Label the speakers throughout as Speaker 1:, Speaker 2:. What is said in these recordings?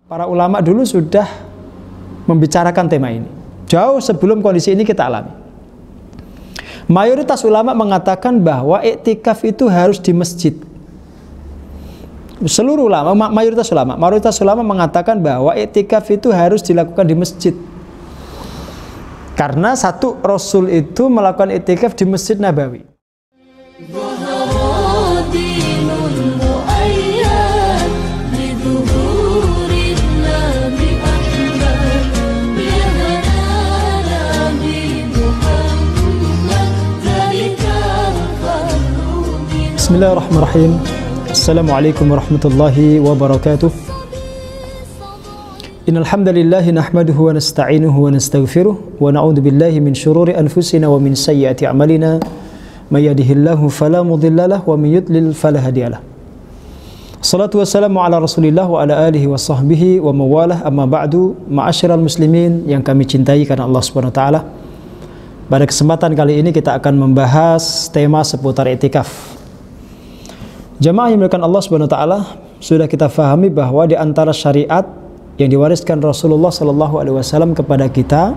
Speaker 1: Para ulama dulu sudah membicarakan tema ini jauh sebelum kondisi ini kita alami. Mayoritas ulama mengatakan bahwa iktikaf itu harus di masjid. Seluruh ulama, mayoritas ulama mengatakan bahwa iktikaf itu harus dilakukan di masjid. Karena satu, Rasul itu melakukan iktikaf di Masjid Nabawi. Bismillahirrahmanirrahim. Assalamualaikum warahmatullahi wabarakatuh. Innal hamdalillah nahmaduhu wa nasta'inuhu wa nastaghfiruh wa na'udzu billahi min shururi anfusina wa min sayyiati a'malina. May yahdihillahu fala mudilla lahu wa may yudlil fala hadiyalah. Shalatu wassalamu ala Rasulillah wa ala alihi wa sahbihi wa mawalah. Amma ba'du, ma'asyiral muslimin yang kami cintai karena Allah Subhanahu wa taala. Pada kesempatan kali ini kita akan membahas tema seputar iktikaf. Jamaah yang dimuliakan Allah Subhanahu wa taala, sudah kita fahami bahwa di antara syariat yang diwariskan Rasulullah sallallahu alaihi wasallam kepada kita,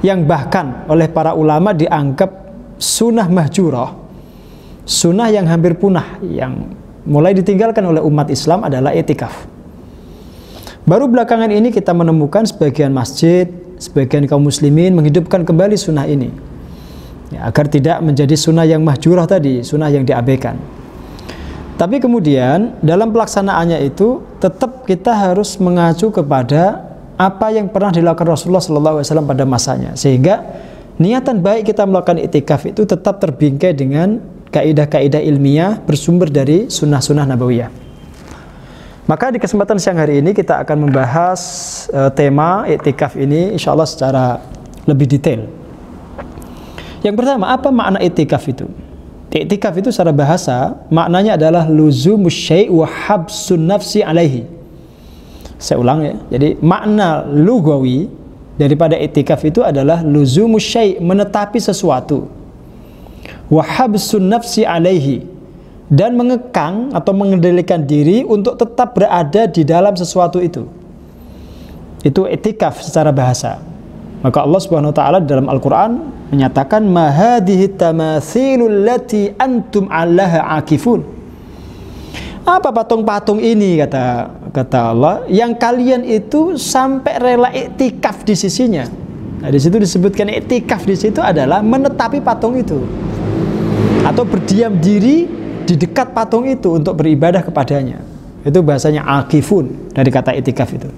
Speaker 1: yang bahkan oleh para ulama dianggap sunnah mahjurah, sunnah yang hampir punah, yang mulai ditinggalkan oleh umat Islam adalah iktikaf. Baru belakangan ini kita menemukan sebagian masjid, sebagian kaum muslimin menghidupkan kembali sunnah ini, ya, agar tidak menjadi sunnah yang mahjurah tadi, sunnah yang diabaikan. Tapi kemudian dalam pelaksanaannya itu tetap kita harus mengacu kepada apa yang pernah dilakukan Rasulullah SAW pada masanya, sehingga niatan baik kita melakukan iktikaf itu tetap terbingkai dengan kaidah-kaidah ilmiah bersumber dari sunnah-sunnah nabawiyah. Maka di kesempatan siang hari ini kita akan membahas tema iktikaf ini insyaallah secara lebih detail. Yang pertama, apa makna iktikaf itu? Iktikaf itu secara bahasa maknanya adalah luzumus syai' wa habsun nafsi alaihi. Saya ulang ya. Jadi makna lugawi daripada iktikaf itu adalah luzumus syai', menetapi sesuatu. Wa habsun nafsi alaihi, dan mengekang atau mengendalikan diri untuk tetap berada di dalam sesuatu itu. Itu iktikaf secara bahasa. Maka Allah Subhanahu wa taala dalam Al-Qur'an menyatakan ma hadhihi tamathilul lati antum 'alaha 'akifun. Apa patung-patung ini, kata Allah, yang kalian itu sampai rela iktikaf di sisinya. Nah, di situ disebutkan iktikaf di situ adalah menetapi patung itu atau berdiam diri di dekat patung itu untuk beribadah kepadanya. Itu bahasanya akifun dari kata iktikaf itu.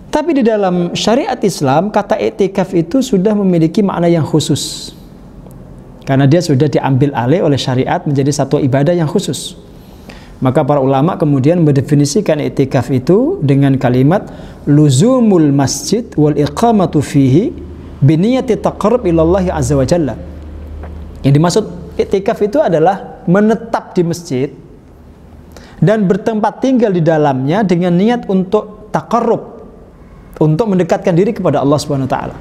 Speaker 1: Tapi di dalam syariat Islam, kata iktikaf itu sudah memiliki makna yang khusus. Karena dia sudah diambil alih oleh syariat menjadi satu ibadah yang khusus. Maka para ulama kemudian mendefinisikan iktikaf itu dengan kalimat luzumul masjid wal iqamatu fihi biniyati taqarrub ilallahi azza wa jalla. Yang dimaksud iktikaf itu adalah menetap di masjid dan bertempat tinggal di dalamnya dengan niat untuk taqarrub, untuk mendekatkan diri kepada Allah Subhanahu wa taala.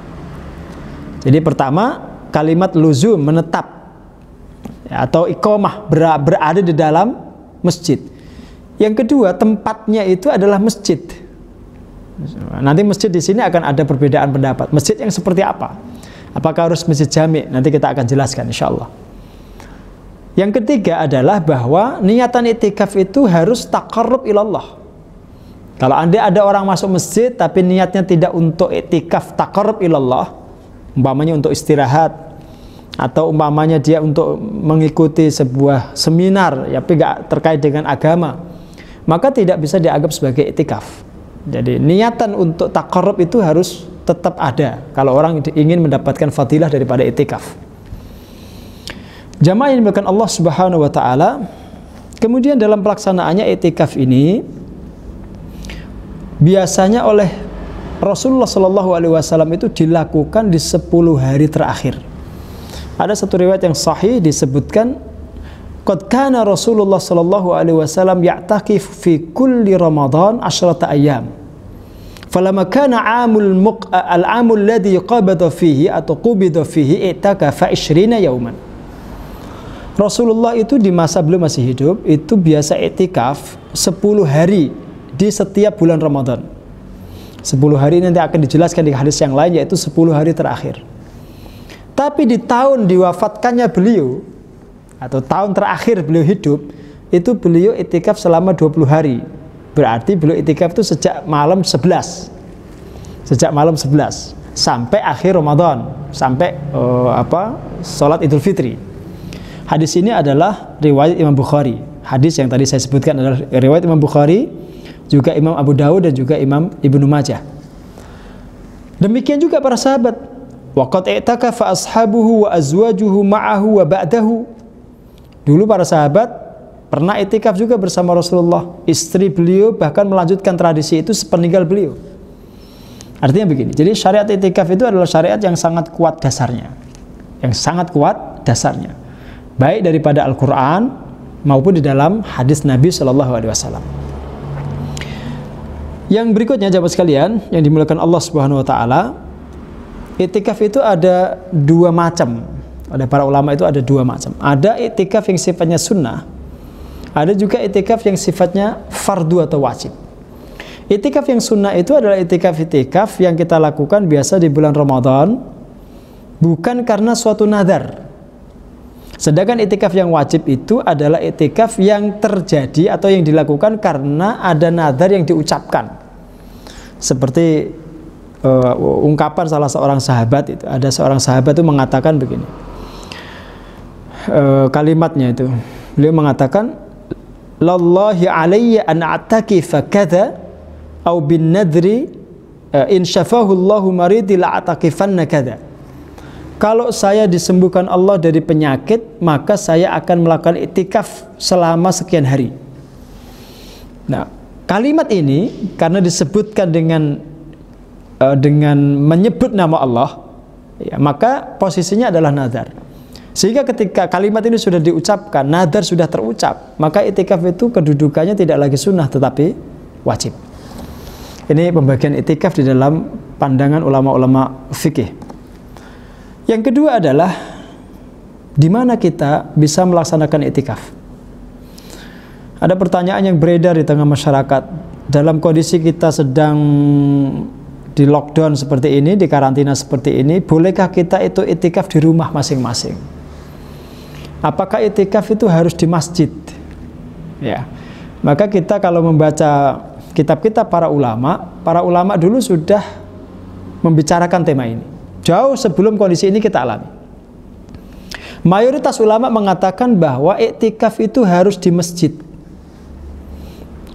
Speaker 1: Jadi pertama, kalimat luzum, menetap, ya, atau iqamah, berada di dalam masjid. Yang kedua, tempatnya itu adalah masjid. Nanti masjid di sini akan ada perbedaan pendapat. Masjid yang seperti apa? Apakah harus masjid jami'? Nanti kita akan jelaskan insyaallah. Yang ketiga adalah bahwa niatan iktikaf itu harus taqarrub ilallah. Kalau ada orang masuk masjid tapi niatnya tidak untuk iktikaf taqarrub ilallah, umpamanya untuk istirahat atau umpamanya dia untuk mengikuti sebuah seminar ya, tapi nggak terkait dengan agama, maka tidak bisa dianggap sebagai iktikaf. Jadi niatan untuk taqarrub itu harus tetap ada kalau orang ingin mendapatkan fadilah daripada iktikaf. Jamaah yang dimuliakan Allah Subhanahu wa taala, kemudian dalam pelaksanaannya iktikaf ini biasanya oleh Rasulullah Shallallahu Alaihi Wasallam itu dilakukan di 10 hari terakhir. Ada satu riwayat yang sahih disebutkan, qad kana Rasulullah Shallallahu Alaihi Wasallam ya'takif fi kulli Ramadan 10 ayyam. Falamma kana al-amul ladzi qabada fihi atau qubida fihi i'takafa 20 yauman. Rasulullah itu di masa belum masih hidup itu biasa iktikaf 10 hari di setiap bulan Ramadan. 10 hari ini nanti akan dijelaskan di hadis yang lain, yaitu 10 hari terakhir. Tapi di tahun diwafatkannya beliau, atau tahun terakhir beliau hidup, itu beliau itikaf selama 20 hari. Berarti beliau itikaf itu sejak malam 11. Sejak malam 11 sampai akhir Ramadan, sampai sholat Idul Fitri. Hadis ini adalah riwayat Imam Bukhari. Hadis yang tadi saya sebutkan adalah riwayat Imam Bukhari, juga Imam Abu Dawud dan juga Imam Ibnu Majah. Demikian juga para sahabat. Waqad i'takafa ashabuhu wa azwajuhu ma'ahu wa ba'dahu. Dulu para sahabat pernah itikaf juga bersama Rasulullah. Istri beliau bahkan melanjutkan tradisi itu sepeninggal beliau. Artinya begini, jadi syariat itikaf itu adalah syariat yang sangat kuat dasarnya. Yang sangat kuat dasarnya. Baik daripada Al-Quran maupun di dalam hadis Nabi SAW. Yang berikutnya jamaah sekalian yang dimuliakan Allah Subhanahu wa taala, itikaf itu ada 2 macam. Ada para ulama itu ada 2 macam. Ada itikaf yang sifatnya sunnah, ada juga itikaf yang sifatnya fardu atau wajib. Itikaf yang sunnah itu adalah itikaf yang kita lakukan biasa di bulan Ramadan, bukan karena suatu nadar. Sedangkan itikaf yang wajib itu adalah itikaf yang terjadi atau yang dilakukan karena ada nadar yang diucapkan. Seperti ungkapan salah seorang sahabat itu. Ada seorang sahabat itu mengatakan begini. Kalimatnya itu. Beliau mengatakan, "Lallahi alayya an a'takifa kadza au bin nadri in syafahu Allahu maridi la a'takifanna kadza." Kalau saya disembuhkan Allah dari penyakit, maka saya akan melakukan iktikaf selama sekian hari. Nah, kalimat ini karena disebutkan dengan menyebut nama Allah, ya, maka posisinya adalah nadar. Sehingga ketika kalimat ini sudah diucapkan, nadar sudah terucap, maka iktikaf itu kedudukannya tidak lagi sunnah tetapi wajib. Ini pembagian iktikaf di dalam pandangan ulama-ulama fikih. Yang kedua adalah di mana kita bisa melaksanakan iktikaf. Ada pertanyaan yang beredar di tengah masyarakat. Dalam kondisi kita sedang di lockdown seperti ini, di karantina seperti ini, bolehkah kita itu iktikaf di rumah masing-masing? Apakah iktikaf itu harus di masjid? Ya. Maka kita kalau membaca kitab-kitab para ulama dulu sudah membicarakan tema ini. Jauh sebelum kondisi ini kita alami. Mayoritas ulama mengatakan bahwa iktikaf itu harus di masjid.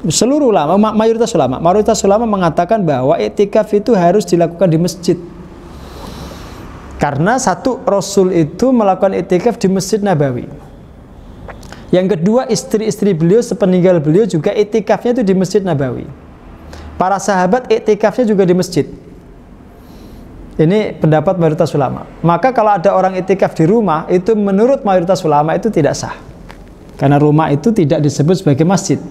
Speaker 1: Seluruh ulama, mayoritas ulama mengatakan bahwa iktikaf itu harus dilakukan di masjid. Karena satu, Rasul itu melakukan iktikaf di Masjid Nabawi. Yang kedua, istri-istri beliau sepeninggal beliau juga iktikafnya itu di Masjid Nabawi. Para sahabat iktikafnya juga di masjid. Ini pendapat mayoritas ulama. Maka kalau ada orang iktikaf di rumah, itu menurut mayoritas ulama itu tidak sah. Karena rumah itu tidak disebut sebagai masjid.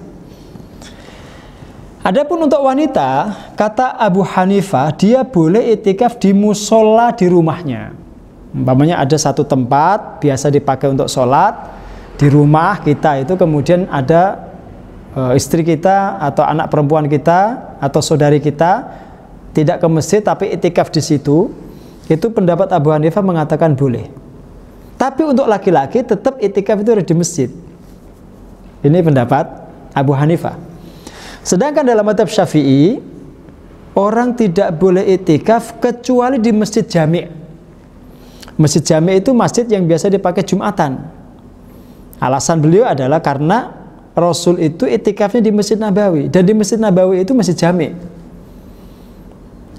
Speaker 1: Adapun untuk wanita, kata Abu Hanifah, dia boleh iktikaf di musola di rumahnya. Umpamanya ada satu tempat biasa dipakai untuk sholat di rumah kita itu, kemudian ada istri kita atau anak perempuan kita atau saudari kita tidak ke masjid tapi iktikaf di situ, itu pendapat Abu Hanifah mengatakan boleh. Tapi untuk laki-laki tetap iktikaf itu harus di masjid. Ini pendapat Abu Hanifah. Sedangkan dalam mazhab Syafi'i, orang tidak boleh iktikaf kecuali di masjid jami'. Masjid jami' itu masjid yang biasa dipakai Jumatan. Alasan beliau adalah karena Rasul itu iktikafnya di Masjid Nabawi, dan di Masjid Nabawi itu masjid jami'.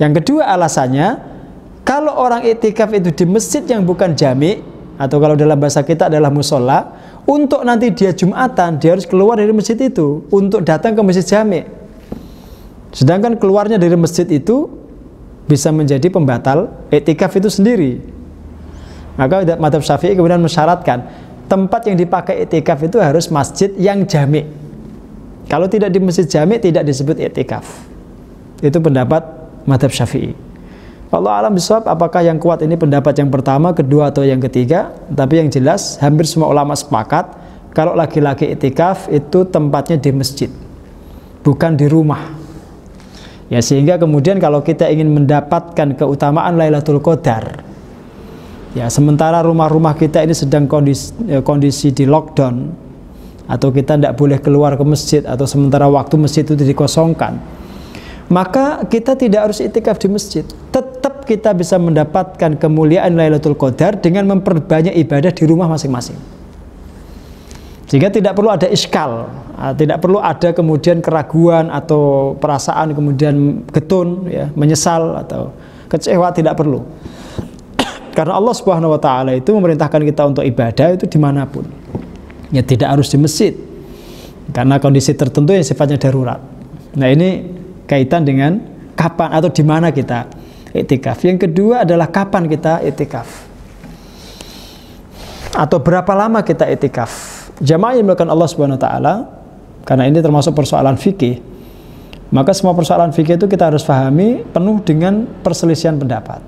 Speaker 1: Yang kedua alasannya, kalau orang iktikaf itu di masjid yang bukan jami', atau kalau dalam bahasa kita adalah musola, untuk nanti dia Jumatan, dia harus keluar dari masjid itu untuk datang ke masjid jami'. Sedangkan keluarnya dari masjid itu bisa menjadi pembatal iktikaf itu sendiri. Maka mazhab Syafi'i kemudian mensyaratkan tempat yang dipakai iktikaf itu harus masjid yang jami'. Kalau tidak di masjid jami' tidak disebut iktikaf. Itu pendapat mazhab Syafi'i. Allah alam bisawab, apakah yang kuat ini pendapat yang pertama, kedua atau yang ketiga? Tapi yang jelas hampir semua ulama sepakat kalau laki-laki iktikaf itu tempatnya di masjid. bukan di rumah. Ya, sehingga kemudian kalau kita ingin mendapatkan keutamaan Lailatul Qadar, ya sementara rumah-rumah kita ini sedang kondisi di lockdown, atau kita tidak boleh keluar ke masjid, atau sementara waktu masjid itu dikosongkan, maka kita tidak harus itikaf di masjid. Tetap kita bisa mendapatkan kemuliaan Lailatul Qadar dengan memperbanyak ibadah di rumah masing-masing. Sehingga tidak perlu ada iskal, tidak perlu ada kemudian keraguan atau perasaan kemudian getun, ya, menyesal atau kecewa, tidak perlu. Karena Allah Subhanahu wa Ta'ala itu memerintahkan kita untuk ibadah itu dimanapun. Ya, tidak harus di masjid, karena kondisi tertentu yang sifatnya darurat. Nah, ini kaitan dengan kapan atau di mana kita iktikaf. Yang kedua adalah kapan kita iktikaf, atau berapa lama kita iktikaf. Jamaah yang dimuliakan Allah Subhanahu wa Ta'ala, karena ini termasuk persoalan fikih, maka semua persoalan fikih itu kita harus pahami penuh dengan perselisihan pendapat.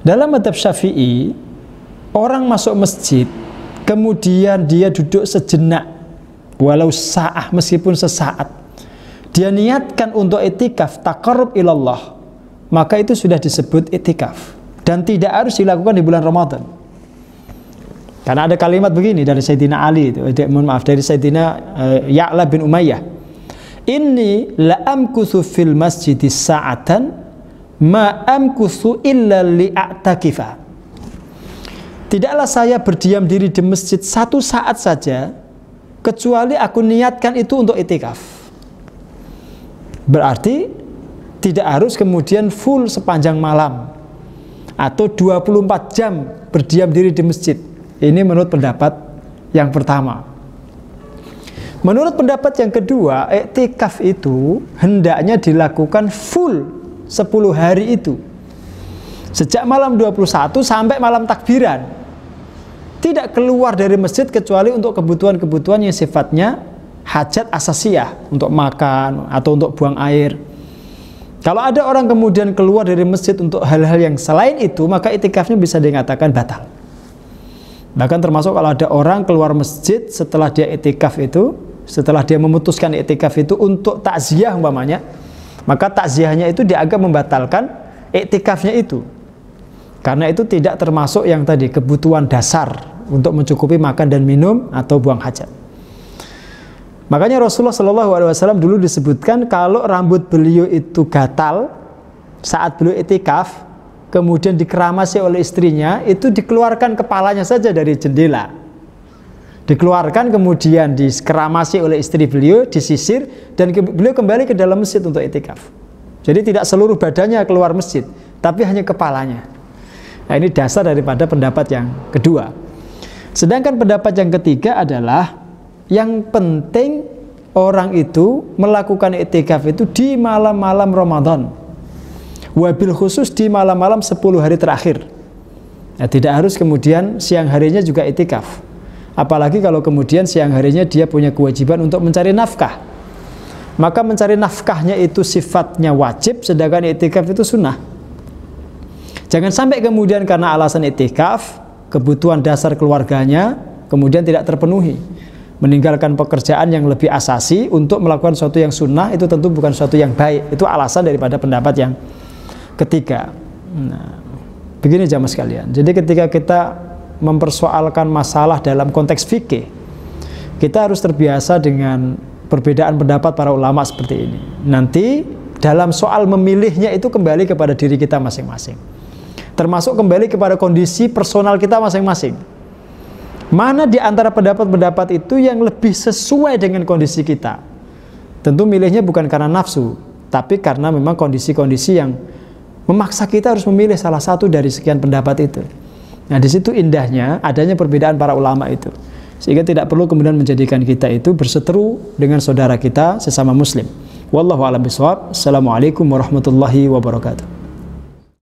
Speaker 1: Dalam mazhab Syafi'i, orang masuk masjid kemudian dia duduk sejenak, walau sa'ah, meskipun sesaat, dia niatkan untuk iktikaf taqarrub ilallah, maka itu sudah disebut iktikaf, dan tidak harus dilakukan di bulan Ramadan. Karena ada kalimat begini dari Sayyidina Ali, dari Sayyidina Ya'la bin Umayyah, inni la'amkuthu fil masjidis sa'atan ma amkuthu illa li'a'takifa. Tidaklah saya berdiam diri di masjid satu saat saja, kecuali aku niatkan itu untuk iktikaf. Berarti tidak harus kemudian full sepanjang malam atau 24 jam berdiam diri di masjid. Ini menurut pendapat yang pertama. Menurut pendapat yang kedua, iktikaf itu hendaknya dilakukan full 10 hari itu, sejak malam 21 sampai malam takbiran. Tidak keluar dari masjid kecuali untuk kebutuhan-kebutuhan yang sifatnya hajat asasiyah, untuk makan atau untuk buang air. Kalau ada orang kemudian keluar dari masjid untuk hal-hal yang selain itu, maka iktikafnya bisa dikatakan batal. Bahkan termasuk kalau ada orang keluar masjid setelah dia iktikaf itu, setelah dia memutuskan iktikaf itu untuk takziah umpamanya, maka takziahnya itu dianggap membatalkan iktikafnya itu. Karena itu tidak termasuk yang tadi kebutuhan dasar untuk mencukupi makan dan minum atau buang hajat. Makanya Rasulullah SAW dulu disebutkan kalau rambut beliau itu gatal saat beliau iktikaf, kemudian dikeramasi oleh istrinya, itu dikeluarkan kepalanya saja dari jendela, dikeluarkan kemudian dikeramasi oleh istri beliau, disisir, dan beliau kembali ke dalam masjid untuk iktikaf. Jadi tidak seluruh badannya keluar masjid, tapi hanya kepalanya. Nah, ini dasar daripada pendapat yang kedua. Sedangkan pendapat yang ketiga adalah yang penting orang itu melakukan iktikaf itu di malam-malam Ramadan, wabil khusus di malam-malam 10 hari terakhir. Ya, tidak harus kemudian siang harinya juga iktikaf. Apalagi kalau kemudian siang harinya dia punya kewajiban untuk mencari nafkah. Maka mencari nafkahnya itu sifatnya wajib, sedangkan iktikaf itu sunnah. Jangan sampai kemudian karena alasan iktikaf, kebutuhan dasar keluarganya kemudian tidak terpenuhi, meninggalkan pekerjaan yang lebih asasi untuk melakukan sesuatu yang sunnah, itu tentu bukan sesuatu yang baik. Itu alasan daripada pendapat yang ketiga. Nah, begini jamaah sekalian. Jadi ketika kita mempersoalkan masalah dalam konteks fikih, kita harus terbiasa dengan perbedaan pendapat para ulama seperti ini. Nanti dalam soal memilihnya itu kembali kepada diri kita masing-masing, termasuk kembali kepada kondisi personal kita masing-masing. Mana di antara pendapat-pendapat itu yang lebih sesuai dengan kondisi kita? Tentu milihnya bukan karena nafsu, tapi karena memang kondisi-kondisi yang memaksa kita harus memilih salah satu dari sekian pendapat itu. Nah, di situ indahnya adanya perbedaan para ulama itu, sehingga tidak perlu kemudian menjadikan kita itu berseteru dengan saudara kita sesama muslim. Wallahu a'lam bishawab. Assalamualaikum warahmatullahi wabarakatuh.